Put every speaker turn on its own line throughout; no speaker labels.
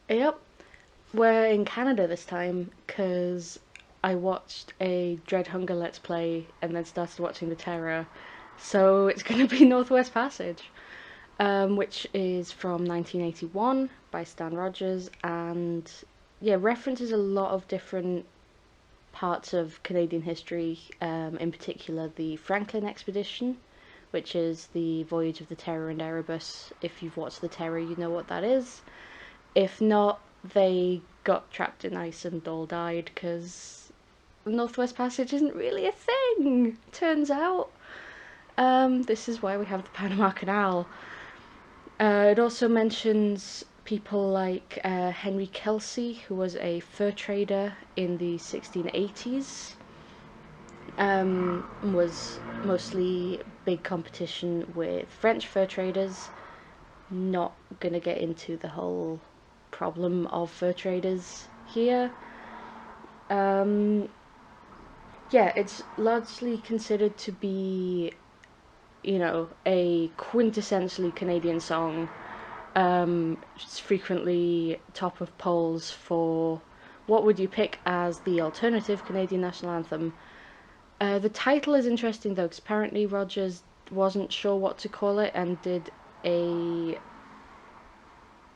Yep, we're in Canada this time because I watched a Dread Hunger Let's Play and then started watching The Terror. So it's going to be Northwest Passage, which is from 1981 by Stan Rogers, and yeah, references a lot of different parts of Canadian history, in particular the Franklin expedition, which is the voyage of the Terror and Erebus. If you've watched The Terror, you know what that is. If not, they got trapped in ice and all died because the Northwest Passage isn't really a thing, turns out. This is why we have the Panama Canal. It also mentions people like Henry Kelsey, who was a fur trader in the 1680s, was mostly big competition with French fur traders. Not gonna get into the whole problem of fur traders here. Um, yeah, it's largely considered to be, a quintessentially Canadian song. It's frequently top of polls for what would you pick as the alternative Canadian national anthem. The title is interesting though, because apparently Rogers wasn't sure what to call it and did a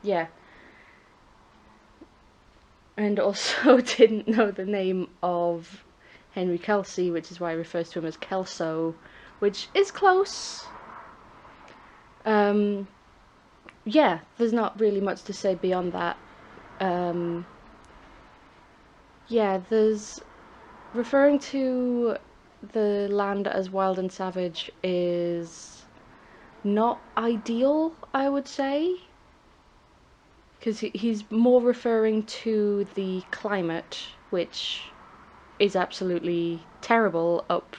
yeah, and also didn't know the name of Henry Kelsey, which is why he refers to him as Kelso, which is close. Um, yeah, there's not really much to say beyond that. Um, yeah, there's referring to the land as wild and savage is not ideal, I would say, because he's more referring to the climate, which is absolutely terrible up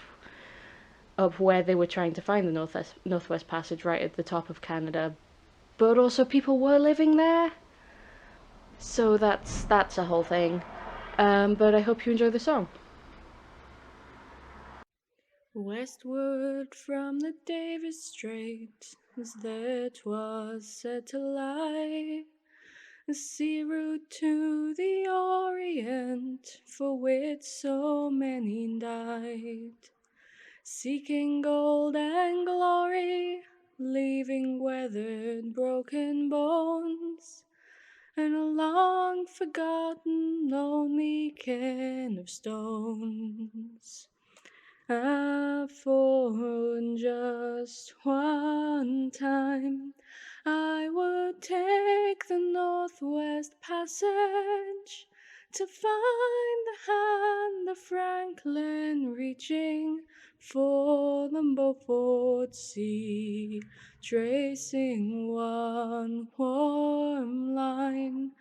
where they were trying to find the Northwest Passage, right at the top of Canada. But also, people were living there, so that's a whole thing. But I hope you enjoy the song. Westward from the Davis Strait, as there 'twas said to lie, the sea route to the Orient, for which so many died. Seeking gold and glory, leaving weathered, broken bones, and a long forgotten, lonely cairn of stones. For just one time, I would take the Northwest Passage to find the hand of Franklin reaching for the Beaufort Sea, tracing one warm line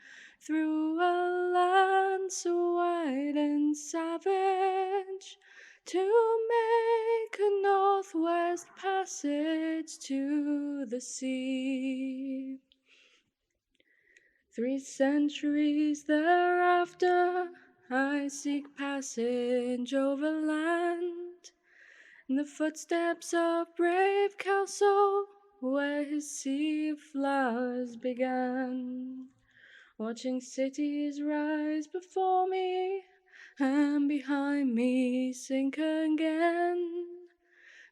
through a land so wide and savage, to make a Northwest Passage to the sea. 3 centuries thereafter, I seek passage overland, in the footsteps of brave Kelso, where his sea of flowers began. Watching cities rise before me, and behind me sink again.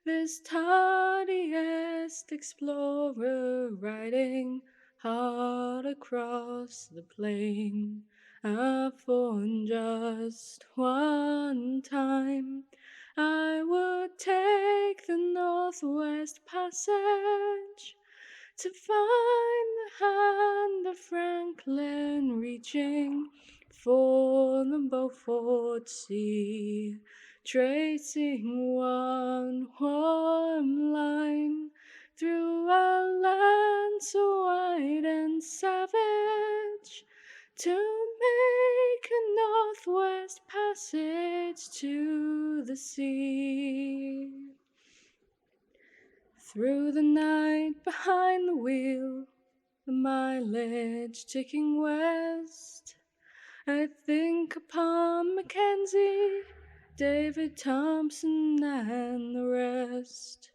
This tardiest explorer riding hard across the plain. For just one time, I would take the Northwest Passage to find the hand of Franklin reaching for the Beaufort Sea, tracing one warm line through a land so wide and savage, to make a Northwest Passage to the sea. Through the night behind the wheel, the mileage ticking west, I think upon Mackenzie, David Thompson, and the rest,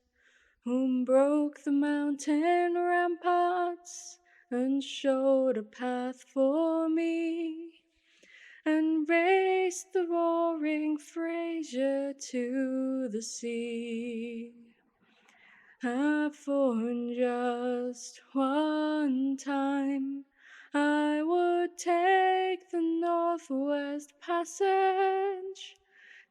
whom broke the mountain ramparts and showed a path for me, and raced the roaring Fraser to the sea. For just one time I would take the Northwest Passage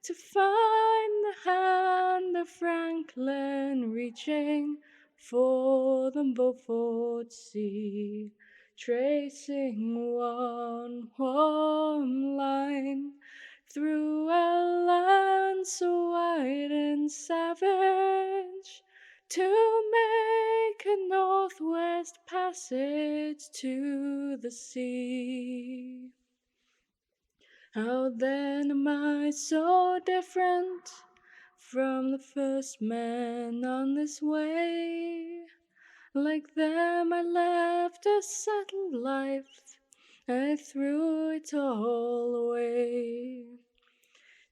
to find the hand of Franklin reaching for the Beaufort Sea, tracing one warm line through a land so wide and savage, to make a Northwest Passage to the sea. How then am I so different from the first men on this way? Like them I left a settled life, I threw it all away,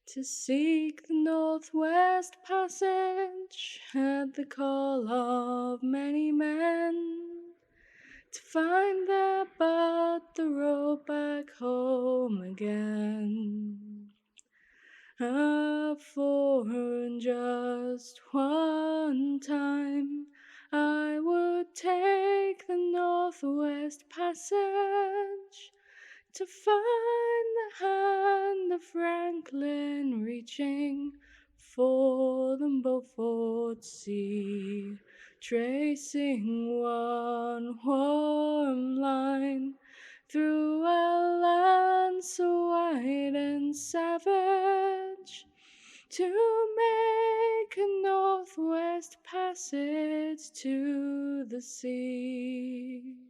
to seek the Northwest Passage at the call of many men, to find there but the road back home again. For just one time I would take the Northwest Passage, to find the hand of Franklin reaching for the Beaufort Sea, tracing one warm line through a land so wide and savage, to make a Northwest Passage to the sea.